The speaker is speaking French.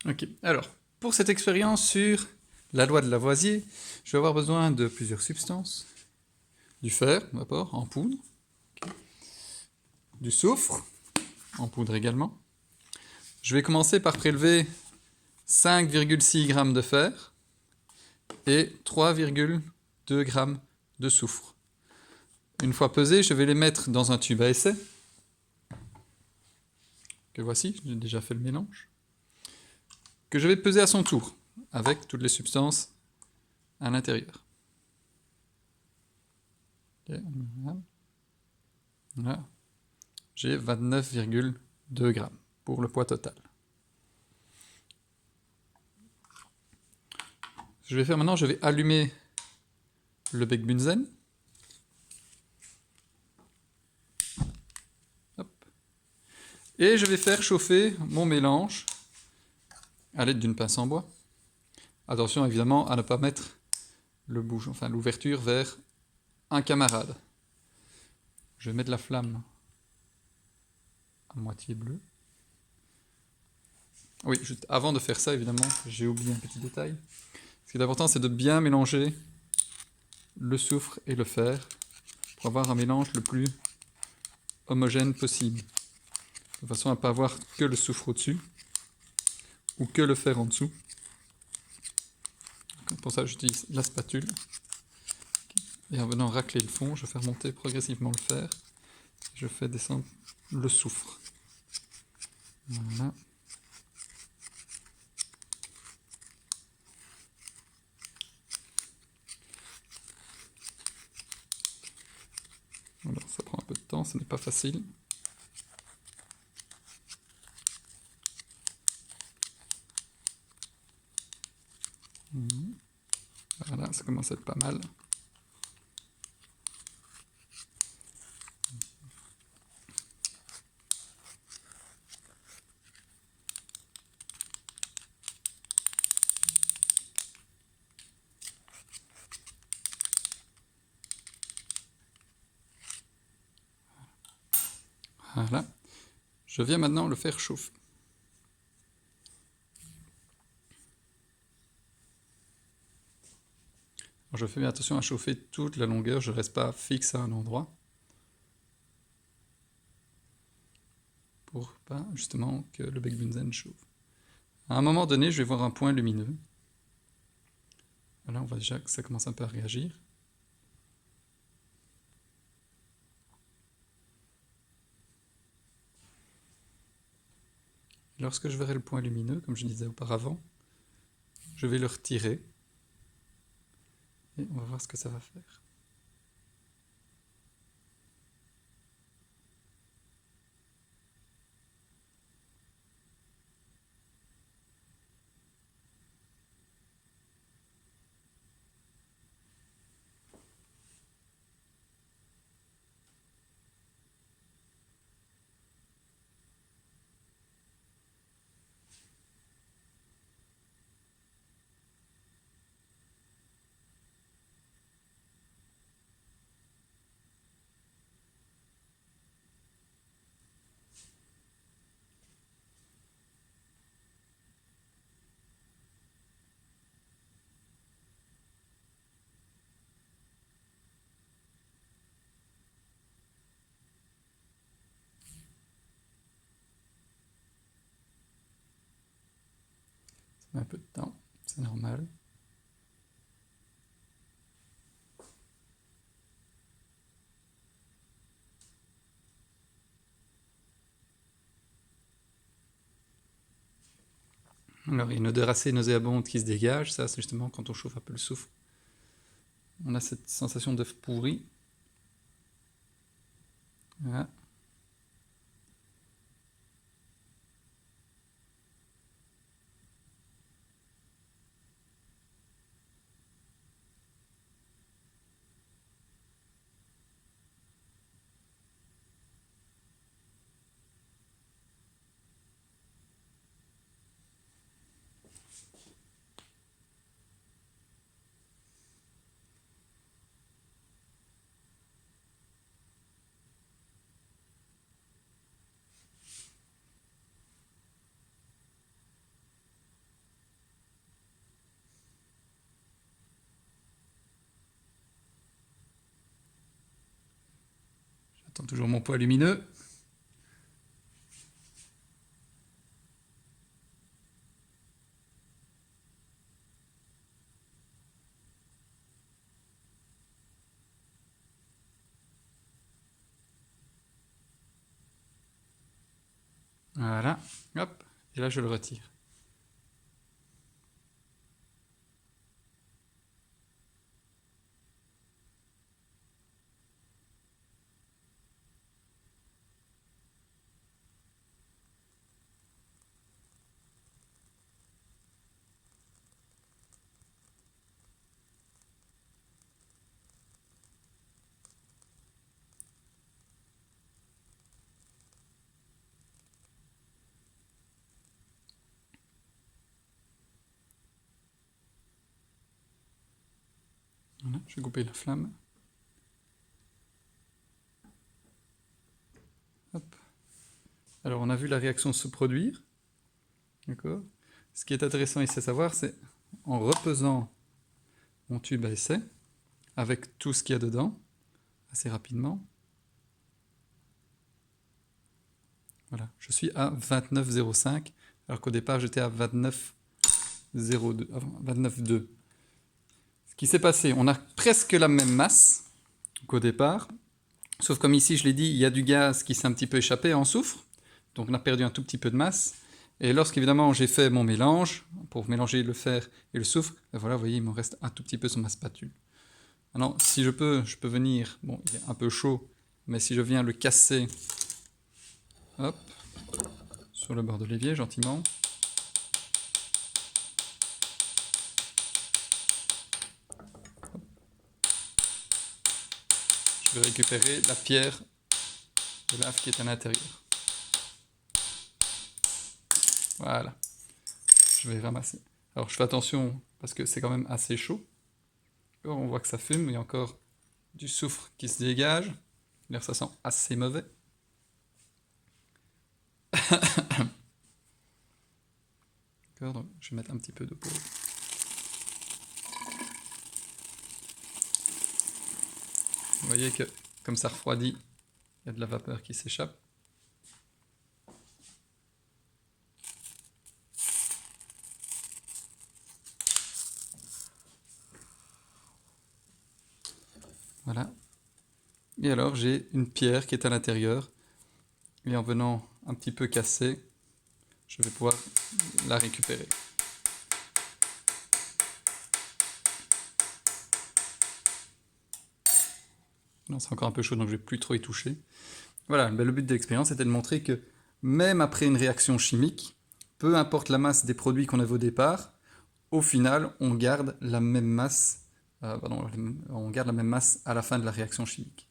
Ok, alors, pour cette expérience sur la loi de Lavoisier, je vais avoir besoin de plusieurs substances. Du fer, d'abord, en poudre. Du soufre, en poudre également. Je vais commencer par prélever 5,6 g de fer et 3,2 g de soufre. Une fois pesés, je vais les mettre dans un tube à essai. Que voici, j'ai déjà fait le mélange. Que je vais peser à son tour, avec toutes les substances à l'intérieur. Okay, voilà. J'ai 29,2 g pour le poids total. Ce que je vais faire maintenant, je vais allumer le bec bunzen. Hop. Et je vais faire chauffer mon mélange à l'aide d'une pince en bois. Attention évidemment à ne pas mettre le bouche, enfin l'ouverture vers un camarade. Je vais mettre la flamme à moitié bleue. Oui, juste avant de faire ça, évidemment, j'ai oublié un petit détail. Ce qui est important, c'est de bien mélanger le soufre et le fer pour avoir un mélange le plus homogène possible, de façon à ne pas avoir que le soufre au-dessus ou que le fer en dessous. Pour ça, j'utilise la spatule. Et en venant racler le fond, je fais remonter progressivement le fer. Je fais descendre le soufre. Voilà. Voilà, ça prend un peu de temps, ce n'est pas facile. Voilà, ça commence à être pas mal. Voilà. Je viens maintenant le faire chauffer. Alors, je fais bien attention à chauffer toute la longueur, je ne reste pas fixe à un endroit. Pour pas justement que le bec bunzen chauffe. À un moment donné, je vais voir un point lumineux. Voilà, on voit déjà que ça commence un peu à réagir. Lorsque je verrai le point lumineux, comme je disais auparavant, je vais le retirer et on va voir ce que ça va faire. Ça met un peu de temps, c'est normal. Alors, il y a une odeur assez nauséabonde qui se dégage, ça c'est justement quand on chauffe un peu le soufre. On a cette sensation d'œuf pourri. Voilà. toujours mon poids lumineux. Voilà, hop, et là je le retire. Voilà, je vais couper la flamme. Hop. Alors on a vu la réaction se produire. D'accord. Ce qui est intéressant ici à savoir, c'est en repesant mon tube à essai, avec tout ce qu'il y a dedans, assez rapidement. Voilà, je suis à 29,05, alors qu'au départ j'étais à 29,02. 29,2. Ce qui s'est passé, on a presque la même masse qu'au départ, sauf comme ici je l'ai dit, il y a du gaz qui s'est un petit peu échappé en soufre, donc on a perdu un tout petit peu de masse. Et lorsqu'évidemment j'ai fait mon mélange, pour mélanger le fer et le soufre, ben voilà, vous voyez, il me reste un tout petit peu sur ma spatule. Maintenant, si je peux venir, bon, il est un peu chaud, mais si je viens le casser, hop, sur le bord de l'évier, gentiment. Hop. Je vais récupérer la pierre de lave qui est à l'intérieur. Voilà. Je vais ramasser. Alors je fais attention parce que c'est quand même assez chaud. Alors, on voit que ça fume, il y a encore du soufre qui se dégage. D'ailleurs ça sent assez mauvais. D'accord, donc je vais mettre un petit peu d'eau pour... Vous voyez que comme ça refroidit, il y a de la vapeur qui s'échappe. Voilà. Et alors j'ai une pierre qui est à l'intérieur. Et en venant un petit peu casser, je vais pouvoir la récupérer. Non, c'est encore un peu chaud, donc je ne vais plus trop y toucher. Voilà, le but de l'expérience était de montrer que même après une réaction chimique, peu importe la masse des produits qu'on avait au départ, au final, on garde la même masse, on garde la même masse à la fin de la réaction chimique.